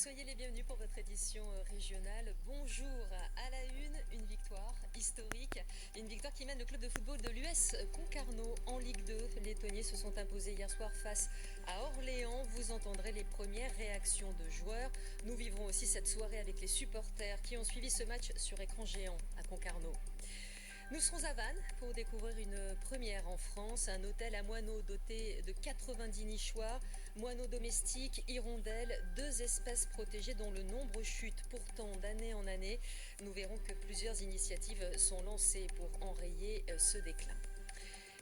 Soyez les bienvenus pour votre édition régionale. Bonjour. À la une victoire historique. Une victoire qui mène le club de football de l'US Concarneau en Ligue 2. Les Tonniers se sont imposés hier soir face à Orléans. Vous entendrez les premières réactions de joueurs. Nous vivrons aussi cette soirée avec les supporters qui ont suivi ce match sur écran géant à Concarneau. Nous serons à Vannes pour découvrir une première en France, un hôtel à moineaux doté de 90 nichoirs, moineaux domestiques, hirondelles, 2 espèces protégées dont le nombre chute pourtant d'année en année. Nous verrons que plusieurs initiatives sont lancées pour enrayer ce déclin.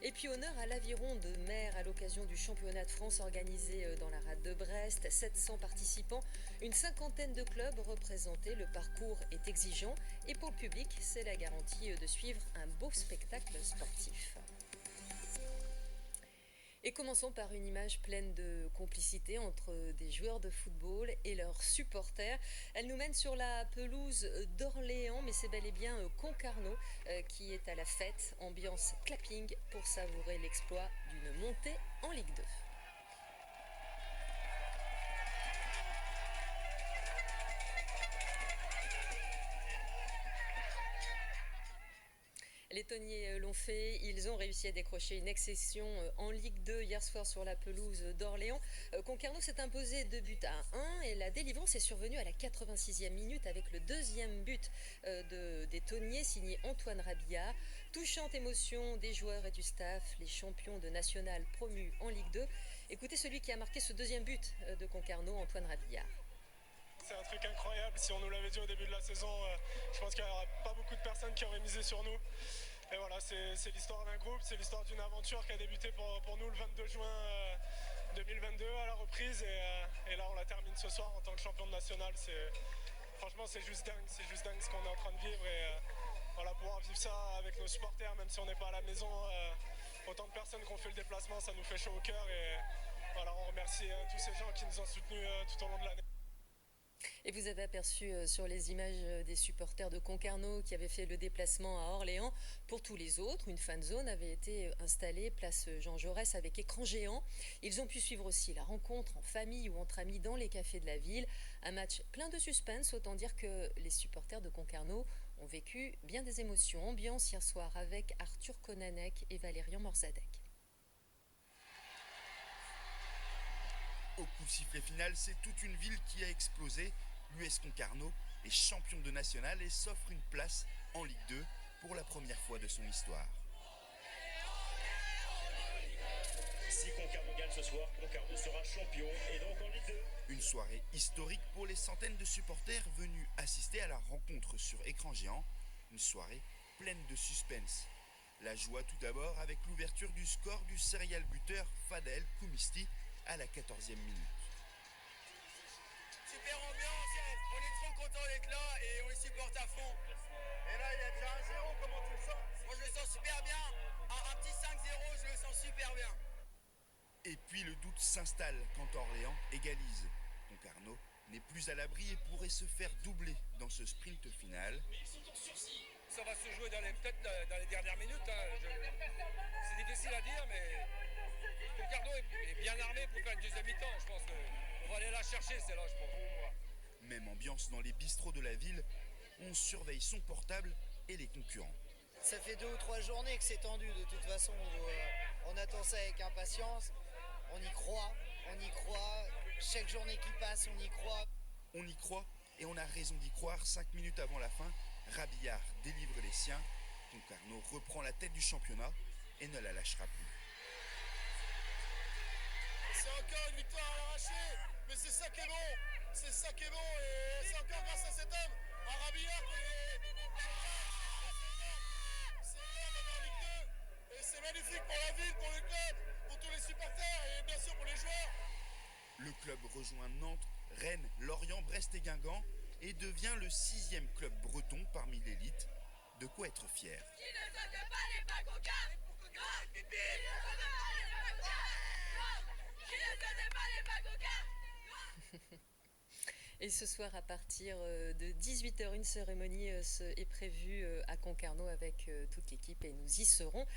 Et puis honneur à l'aviron de mer à l'occasion du championnat de France organisé dans la rade de Brest. 700 participants, une cinquantaine de clubs représentés. Le parcours est exigeant et pour le public, c'est la garantie de suivre un beau spectacle sportif. Et commençons par une image pleine de complicité entre des joueurs de football et leurs supporters. Elle nous mène sur la pelouse d'Orléans, mais c'est bel et bien Concarneau qui est à la fête. Ambiance clapping pour savourer l'exploit d'une montée en Ligue 2. Les Tonniers l'ont fait, ils ont réussi à décrocher une accession en Ligue 2 hier soir sur la pelouse d'Orléans. Concarneau s'est imposé 2-1 et la délivrance est survenue à la 86e minute avec le deuxième but des Tonniers signé Antoine Rabillard. Touchante émotion des joueurs et du staff, les champions de National promus en Ligue 2. Écoutez celui qui a marqué ce deuxième but de Concarneau, Antoine Rabillard. C'est un truc incroyable, si on nous l'avait dit au début de la saison, je pense qu'il n'y aurait pas beaucoup de personnes qui auraient misé sur nous. Et voilà, c'est l'histoire d'un groupe, c'est l'histoire d'une aventure qui a débuté pour nous le 22 juin 2022 à la reprise. Et là on la termine ce soir en tant que champion de national. Franchement c'est juste dingue ce qu'on est en train de vivre. Et voilà, pouvoir vivre ça avec nos supporters, même si on n'est pas à la maison, autant de personnes qui ont fait le déplacement, ça nous fait chaud au cœur. Et voilà, on remercie tous ces gens qui nous ont soutenus tout au long de l'année. Et vous avez aperçu sur les images des supporters de Concarneau qui avaient fait le déplacement à Orléans. Pour tous les autres, une fan zone avait été installée place Jean Jaurès avec écran géant. Ils ont pu suivre aussi la rencontre en famille ou entre amis dans les cafés de la ville. Un match plein de suspense, autant dire que les supporters de Concarneau ont vécu bien des émotions. Ambiance hier soir avec Arthur Konanek et Valérian Morzadek. Au coup de sifflet final, c'est toute une ville qui a explosé. L'US Concarneau est champion de national et s'offre une place en Ligue 2 pour la première fois de son histoire. Si Concarneau gagne ce soir, Concarneau sera champion et donc en Ligue 2. Une soirée historique pour les centaines de supporters venus assister à la rencontre sur écran géant. Une soirée pleine de suspense. La joie tout d'abord avec l'ouverture du score du serial buteur Fadel Koumisti à la 14e minute. Super ambiance, on est trop content d'être là et on les supporte à fond. Et là il y a déjà 1-0, comment tu le sens? Moi je le sens super bien, un petit 5-0 je le sens super bien. Et puis le doute s'installe quand Orléans égalise. Concarneau n'est plus à l'abri et pourrait se faire doubler dans ce sprint final. Ça va se jouer peut-être dans les dernières minutes, c'est difficile à dire mais Concarneau est bien armé pour faire une deuxième mi-temps, je pense qu'on va aller la chercher celle-là je pense. Même ambiance dans les bistrots de la ville, on surveille son portable et les concurrents. Ça fait 2 ou 3 journées que c'est tendu de toute façon, on attend ça avec impatience, on y croit, chaque journée qui passe on y croit. On y croit et on a raison d'y croire. 5 minutes avant la fin, Rabillard délivre les siens. Concarneau reprend la tête du championnat et ne la lâchera plus. C'est encore une victoire à l'arraché, mais c'est ça qui est bon, et c'est encore grâce à cet homme, à Rabillard c'est l'homme en Ligue 2, et c'est magnifique pour la ville, pour le club, pour tous les supporters et bien sûr pour les joueurs. Le club rejoint Nantes, Rennes, Lorient, Brest et Guingamp et devient le 6e club breton parmi l'élite. De quoi être fier. Qui ne saute pas les pas cocards. Et ce soir, à partir de 18h, une cérémonie est prévue à Concarneau avec toute l'équipe et nous y serons.